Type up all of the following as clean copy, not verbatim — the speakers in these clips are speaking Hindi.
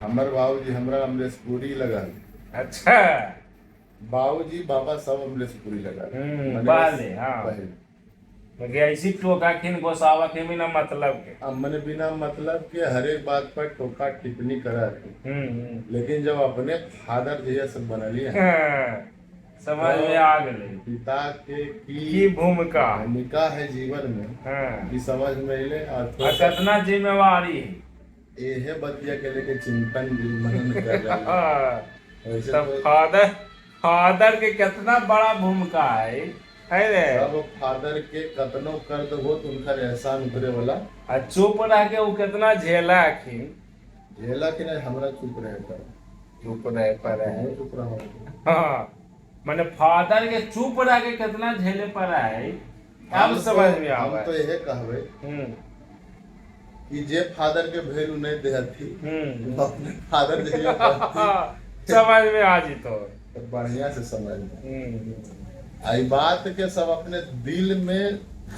हमर बाबूजी हमरा अमलेशपुरी लगा। अच्छा। बाबूजी बाबा सब अमलेशपुरी लगा। बाले हाँ मगे ऐसी टोका खिन गोसावा के बिना मतलब के अब मैंने बिना मतलब के हर एक बात पर टोका टिप्पणी करा है। लेकिन जब अपने फादर जैसा सब बनलिए समझ में आ गए पिता के की भूमिका है जीवन में हाँ। कि समझ में ले और कितना जिम्मेवारी है ये बतिया के लेके चिंतन मन कर रहा है। तब फादर के कितना बड़ा भूमिका है रे। सब फादर के कतनो कर दो तो उनका एहसान उतरे वाला चुप रह के वो कितना झेला आखिर झेला कि नहीं हमरा चुप रहे पर चुप रहा हाँ मैंने फादर के चुप रह के कितना झेले पर है अब समझ में आ हम तो यह कहवे कि जे फादर के वैल्यू नहीं देती अपने फादर समझ में आ जी तो बढ़िया से समझ में आई बात के सब अपने दिल में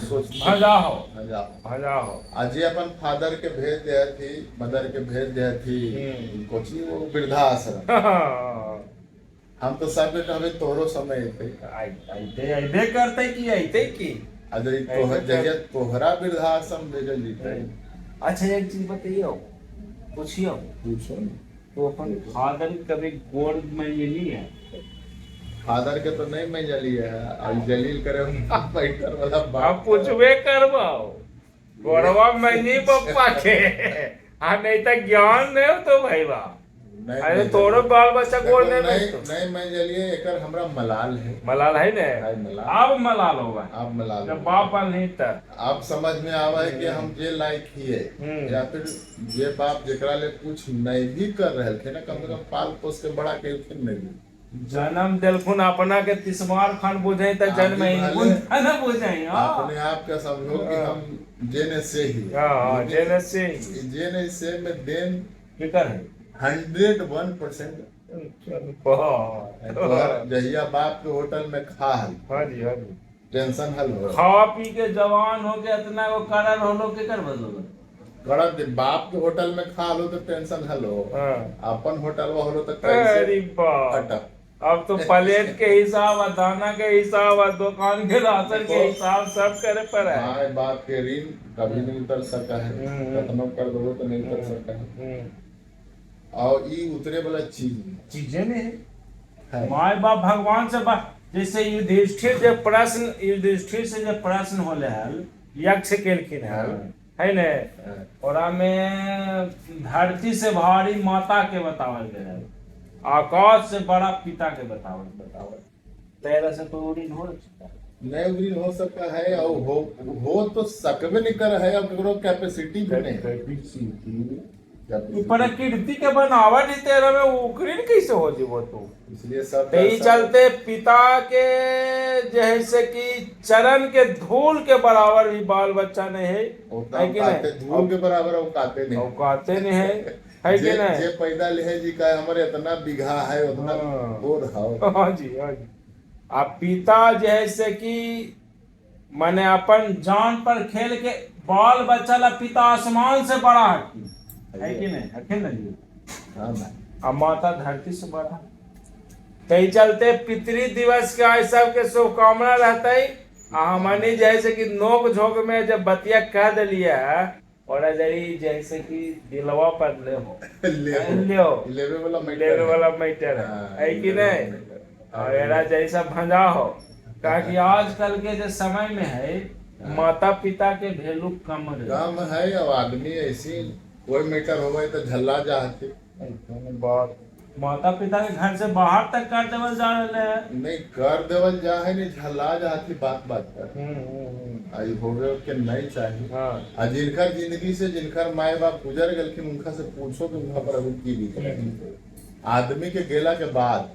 भजाओ आज अपन फादर के भेज दे थी मदर के भेज दे थी कोची वो वृद्धाश्रम हम तो सब कहवे तोरो समय आइते करते की अगर तोहरा वृद्धाश्रम भेजल जीते। अच्छा एक चीज बताइयो पूछियो पूछो तो अपन फादर कभी गोड़ में ये नहीं है फादर के तो नहीं मैं जलिए है अब जलील करे फाइटर वाला बाप पूछबे करवाओ गोड़वा में नहीं पप्पा के हाँ नहीं तो ज्ञान नहीं तो भाई बा अरे तोरो बाल बच्चा गोड़ नहीं मैं जलिए एकर हमरा मलाल है ने अब मलाल होगा अब मलाल जब बाप नहीं तब अब समझ में आवा है कि हम जे लायक ही है या फिर ये बाप जेकरा ले कुछ नहीं भी कर रहे थे ना कम से कम पाल पोस के बड़ा के नहीं जन्म दिलखुन अपना के तिस्मार खान बुझे तो जन्म ही न बुझे अपने आप का समझो कि हम जेने से ही जेने से में देन फिकर है 101%। जहिया बाप के होटल में खा टेंशन हल हो खा पी के जवान हो के इतना वो कारण हो लोग के कर बदलो गलत बाप के होटल में खा लो तो टेंशन हल हो अपन होटल में हो तो अरे बाप अब तो प्लेट के हिसाब और दाना के हिसाब और दुकान के राशन के हिसाब सब करे पर है। माँ बाप के ऋण कभी नहीं उतर सका है खत्म कर दो तो नहीं उतर सका है और ये उतरे वाला चीजें में है माँ बाप भगवान से जैसे युधिष्ठिर से जब प्रश्न होले हल यक्ष केलखिन हल है ने और में धरती से भारी माता के बतावल गए है आकाश से बड़ा पिता के बतावल तेरा से तो ऋण हो नहीं ऋण हो सकता है और हो तो सकबे नहीं कर है और कैपेसिटी भी नहीं प्रकृति के बनावट ही तेरा में उकरीन कैसे हो जी वो तो इसलिए सब चलते पिता के जैसे कि चरण के धूल के बराबर भी बाल बच्चा नहीं है कि नहीं धूल के बराबर औकाते नहीं है कि नहीं जे पैदा ले जी का हमारे इतना बीघा है उतना बोर है। हाँ जी आप पिता जैसे कि माने अपन जान पर खेल के बाल बच्चा ला पिता आसमान से बड़ा है कि नहीं अखिल नहीं अब माता धरती से बड़ा कई चलते पितृ दिवस के आज सब के शुभकामना रहते हमनी जैसे कि नोक झोंक में जब बतिया कह दिलिए और जैसे कि दिलवा पर लेवे वाला मैटर है कि नहीं और एरा जैसा भंजा हो ताकि आजकल के जो समय में है माता पिता के वैल्यू कम है और आदमी ऐसी कोई मैटर हो तो झल्ला जाते बहुत माता पिता के घर से बाहर तक कर देवल जा रहे हैं नहीं कर देवल जा है नहीं झल्ला जाती बात पर आई होवे के नहीं चाहिए जिनकर जिंदगी से जिनकर माए बाप गुजर गलखिन उनका से पूछो कि उनका पर अभी की बीत आदमी के गेला के बाद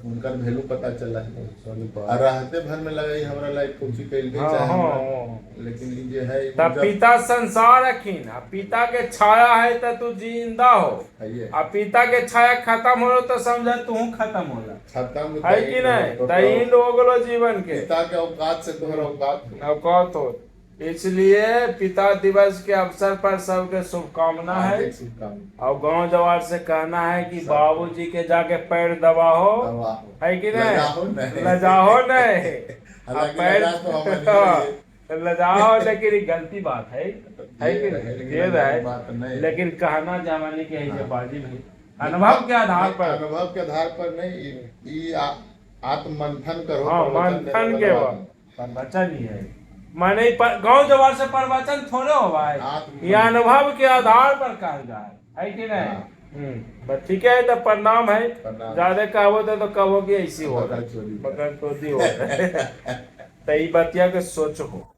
उनका वैल्यू पता चला है और रहते भर में लगा हमारा लाइफ कुछ कैल गई लेकिन ये है तब पिता संसार रखीन पिता के छाया है तो तू जिंदा हो अब पिता के छाया खत्म हो तो समझ तू खत्म होला खत्म है कि नहीं तहीन हो गलो जीवन के पिता के औकात से तोहरा औकात हो इसलिए पिता दिवस के अवसर पर सबके शुभकामना है। हार्दिक शुभकामना। और गांव जवार से कहना है कि बाबूजी के जाके पैर दबाओ, दवा हो। है कि लजाओ नहीं? नहीं। लजाओ नहीं। हालांकि पैर लजा तो हम नहीं है। लजाओ, लेकिन ये गलती बात है कि लेकिन ये लजाओ है, बात नहीं। लेकिन कहना जमाने के है हाँ। बाजी भाई, अनुभव के आधार पर। अनुभव के आधार पर नहीं, ये आत्ममंथन करो। हाँ, प्रवचन मंथन देने के वाला बाद प्रवचन ही है। माने गांव जवार से प्रवचन थोड़े हो भाई, ये अनुभव के आधार पर कहा जाए, है कि नहीं? हाँ। बस ठीक है, तो प्रणाम है। प्रणाम। ज्यादा कहो तो कहो कि ऐसी हो बकल चोरी। बकल चोरी हो तो ई बतिया के सोच हो।